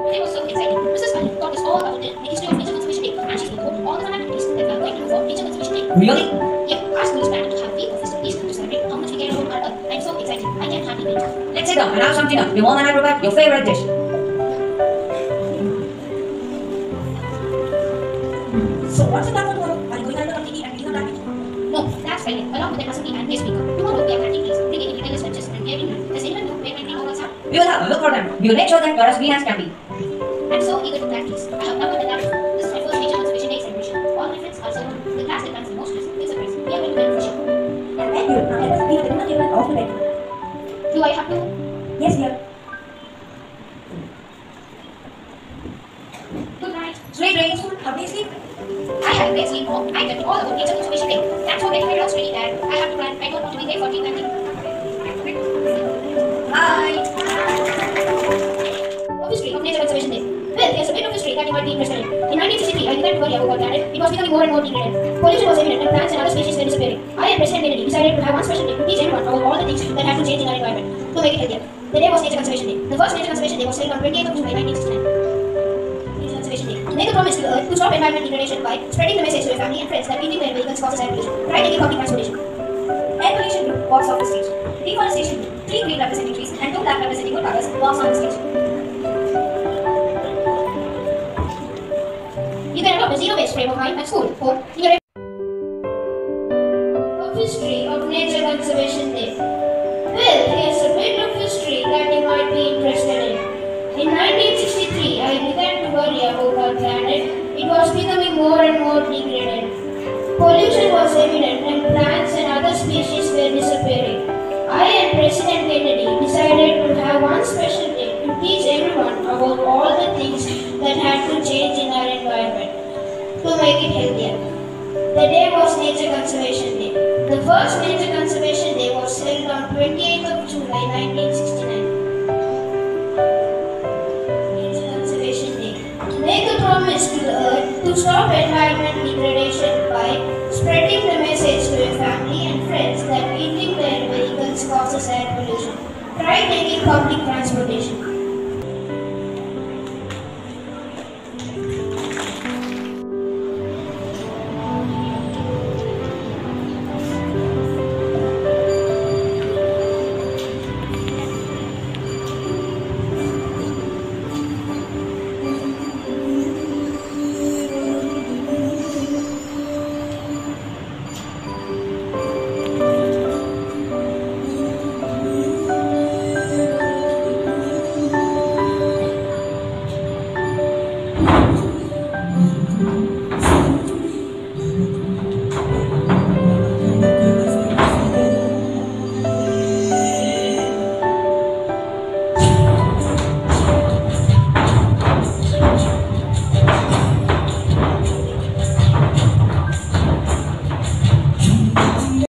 Today was so exciting. Mrs. Bunny taught us all about the history of Nature Conservation Day, and she told all the fun activities that we are going to do for Nature Conservation Day. Really? Yeah, our school is planning to have a week of festivities to celebrate how much we care about our earth. I'm so excited. I can't hardly wait. Let's sit down and have some dinner. We want to have your favorite dish. So what's the plan for tomorrow? Are you going to have a company and meeting on that? No, that's Friday. Along with the assembly and guest speaker. Tomorrow we are planting trees, bringing independence lunches, and giving them. Does anyone know where my tree overalls are? We will have a look for them. We will make sure that you are as green as can be. I'm so eager to plant trees. I have never done that before. This is my first Nature Conservation Day celebration. All my friends are so good. The class that plants the most trees. It's a surprise. We are going to make a show. And then you now help us clean the dinner table off the bed. Do I have to? Yes, dear. Good night. Sweet dreams. How do you sleep? I had a great sleep home. I learned all about Nature Conservation Day. Thanks for getting my dogs ready, Dad. I have to run. I don't want to be late for tree planting. Bye. Office tree of Nature Conservation Day. Well, here's a bit of history that you might be interested in. In 1963, I began to worry about our planet. It was becoming more and more degraded. Pollution was evident and plants and other species were disappearing. I and President Kennedy decided to have one special day to teach everyone about all the things that have to change in our environment to make it healthier. The day was Nature Conservation Day. The first Nature Conservation Day was held on 28th of July 1969. Nature Conservation Day. Make a promise to the earth to stop environment degradation by spreading the message to your family and friends that eating their vehicles causes air pollution. Try taking public transportation. Air pollution group walks off the stage. Deforestation group, 3 green representing trees and 2 black representing woodpeckers walks on the stage. You can adopt a zero-waste frame of mind at school or in your history of Nature Conservation Day. Well, here's a bit of history that you might be interested in. In 1963, I began to worry about our planet. It was becoming more and more degraded. Pollution was evident and plants and other species were disappearing. I and President Kennedy decided to have one special day to teach everyone about all the things that had to change in our environment to make it healthier. The day was Nature Conservation Day. The first Nature Conservation Day was held on 28th of July 1969. Nature Conservation Day. Make a promise to the earth to stop environment degradation by spreading the message to your family and friends that eating their vehicles causes air pollution. Try taking public transportation.